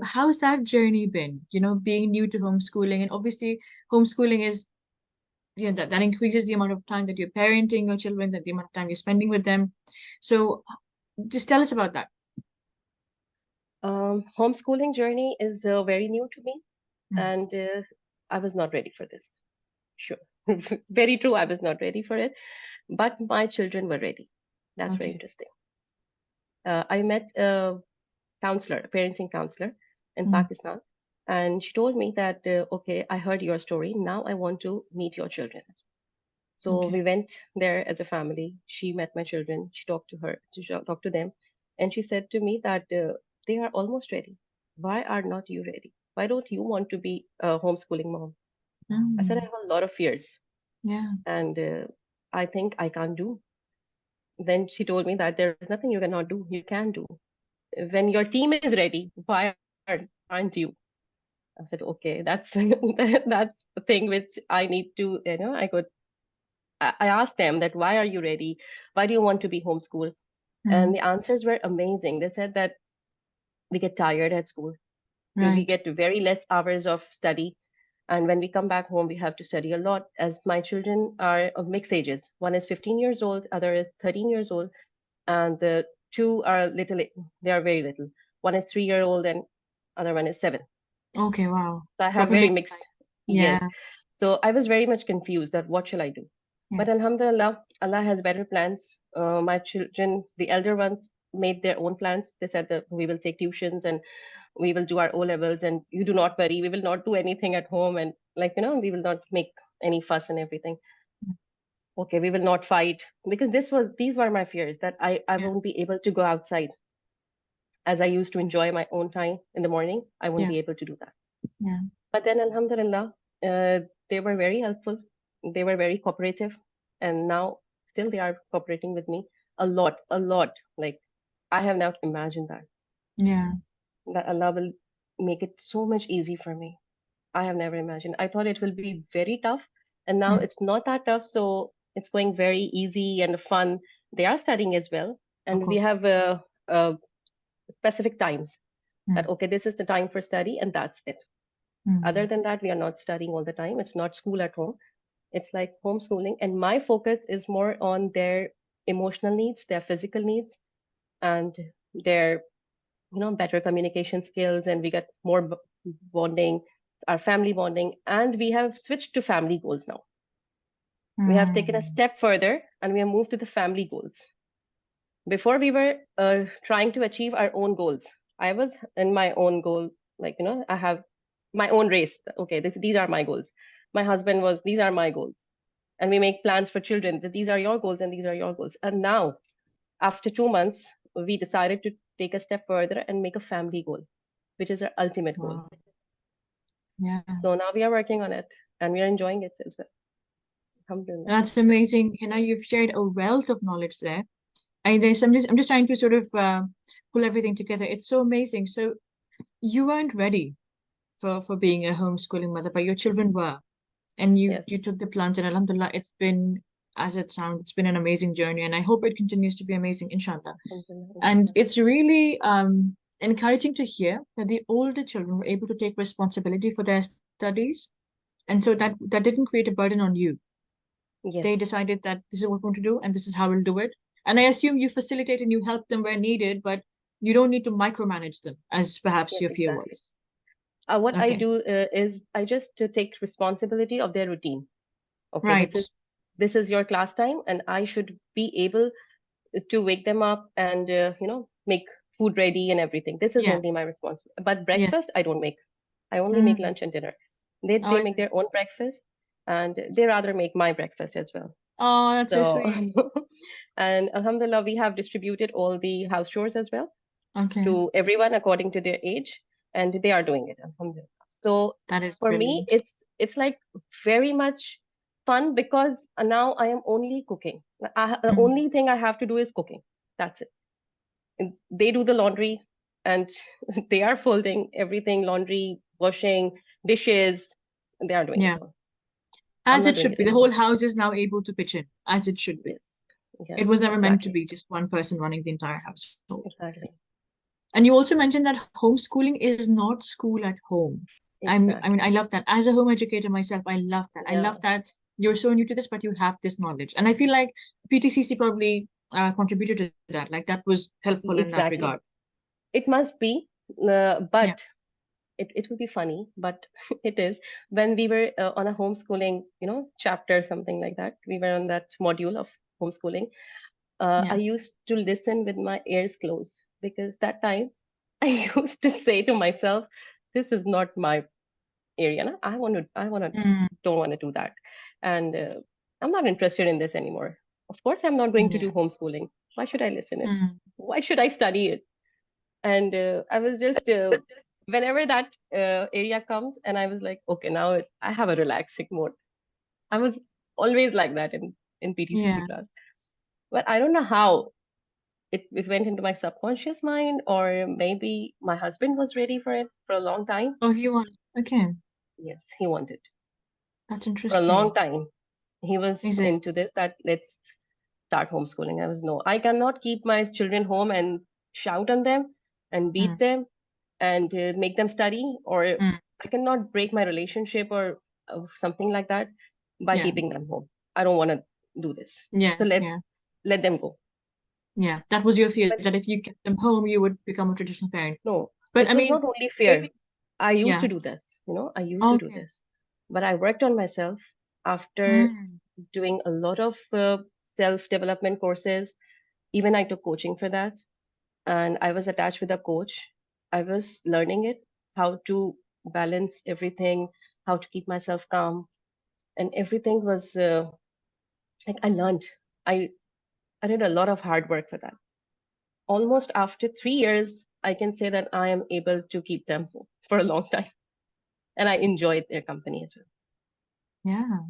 how's that journey been? Being new to homeschooling, and obviously homeschooling is, that increases the amount of time that you're parenting your children, that the amount of time you're spending with them. So just tell us about that. Homeschooling journey is very new to me, Mm. and I was not ready for this. Sure, very true. I was not ready for it, but my children were ready. That's very Okay. interesting. I met a parenting counselor in Mm. Pakistan, and she told me that, okay, I heard your story. Now I want to meet your children. So Okay. we went there as a family. She met my children. She talked to them, and she said to me that they are almost ready. Why are not you ready? Why don't you want to be a homeschooling mom? I said I Mm. have a lot of fears, Yeah. and I think I can't do. Then she told me that there is nothing you cannot do. You can do. When your team is ready, why aren't you? I said, okay, that's that's the thing which I need to, I asked them that why are you ready? Why do you want to be homeschooled? And Mm. the answers were amazing. They said that we get tired at school. We Right. get very less hours of study. And when we come back home, we have to study a lot, as my children are of mixed ages. One is 15 years old, other is 13 years old, and the two are little, they are very little. One is 3 year old and other one is 7. Okay. Wow. So I have Proper very mixed mixed, bag. yes. Yeah. So I was very much confused that what shall I do? Yeah. But Alhamdulillah, Allah has better plans. My children, the elder ones, made their own plans. They said that we will take tuitions and we will do our O levels, and you do not worry, we will not do anything at home, and we will not make any fuss and everything. Okay, we will not fight, because these were my fears that I Yeah. won't be able to go outside as I used to enjoy my own time in the morning. I won't Yeah. be able to do that. Yeah. But then, Alhamdulillah, they were very helpful. They were very cooperative, and now still they are cooperating with me a lot, a lot. Like, I have not imagined Yeah. that Allah will make it so much easy for me. I have never imagined. I thought it will be very tough, and now Mm. it's not that tough. So it's going very easy and fun. They are studying as well, Of and we course. have specific times that, Mm. okay, this is the time for study, and that's it. Other Mm. than that, we are not studying all the time. It's not school at home. It's like homeschooling, and my focus is more on their emotional needs, their physical needs, and their better communication skills, and we get more bonding, our family bonding, and we have switched to family goals now. We have taken a Mm. step further, and we have moved to the family goals. Before, we were trying to achieve our own goals. I was in my own goal, I have my own race. Okay, these are my goals. My husband was, these are my goals, and we make plans for children that these are your goals and these are your goals. And now, after 2 months, we decided to take a step further and make a family goal, which is our ultimate goal. Wow. Yeah. So now we are working on it, and we are enjoying it as well. Alhamdulillah. That's amazing. You've shared a wealth of knowledge there. I'm just trying to sort of pull everything together. It's so amazing. So you weren't ready for being a homeschooling mother, but your children were, and you Yes. took the plunge, and Alhamdulillah, it's been, as it sounds, it's been an amazing journey, and I hope it continues to be amazing, inshallah. Alhamdulillah, And inshallah. it's really encouraging to hear that the older children were able to take responsibility for their studies, and so that didn't create a burden on you. They Yes. decided that this is what we want to do and this is how we'll do it. And I assume you facilitate and you help them where needed, but you don't need to micromanage them, as perhaps Yes, your fear exactly. was. What I Okay. do is I just take responsibility of their routine. Okay, Right. this is your class time, and I should be able to wake them up and make food ready and everything. This is Yeah. only my responsibility. But Yes. breakfast I don't make. I only make Mm. lunch and dinner. Oh, They I make see. their own breakfast, and they rather make my breakfast as well. Oh, that's so So, sweet. and Alhamdulillah, we have distributed all the house chores as well Okay. to everyone according to their age, and they are doing it. Alhamdulillah. So That is for me, brilliant. it's like very much fun, because now I am only cooking. The Mm. only thing I have to do is cooking. That's it. And they do the laundry, and they are folding everything, laundry, washing, dishes. They are doing it Yeah. all. I'm As not it doing should it be. The whole anymore. house is now able to pitch in, as it should be. Yes. Yes, It was never meant to exactly. be just one person running the entire household. Exactly. And you also mentioned that homeschooling is not school at home. I mean, I Exactly. love that. As a home educator myself, I love that. I Yeah, love that you're so new to this, but you have this knowledge. And I feel like PTCC probably contributed to that. Like that was helpful in that regard. exactly. It must be, Yeah. but it will be funny, but it is. When we were on a homeschooling, chapter, something like that, we were on that module of homeschooling. I Yeah. used to listen with my ears closed because that time I used to say to myself, "This is not my area. Na? Mm, Don't want to do that, and I'm not interested in this anymore. Of course, I'm not going to yeah. do homeschooling. Why should I listen it? Mm, Why should I study it?" And I was just whenever that area comes, and I was like, okay, now I have a relaxing mode. I was always like that in PTCC yeah. class, but I don't know how it went into my subconscious mind, or maybe my husband was ready for it for a long time. Oh, he was. Okay. Yes, he wanted That's for a long interesting. time. He was Is it? into this, that let's start homeschooling. I was, no, I cannot keep my children home and shout on them and beat Mm, them and make them study, or mm, I cannot break my relationship or something like that by yeah. keeping them home. I don't want to do this. Yeah. So let's Yeah. let them go. Yeah. That was your fear But that if you kept them home, you would become a traditional parent. no, But it I was mean, not only fear. maybe, I used yeah. to do this, I used to do Okay. this. But I worked on myself after Mm, doing a lot of self development courses. Even I took coaching for that, and I was attached with a coach. I was learning it, how to balance everything, how to keep myself calm, and everything was like I learned. I I did a lot of hard work for that. Almost after 3 years, I can say that I am able to keep them for a long time, and I enjoyed their company as well. yeah.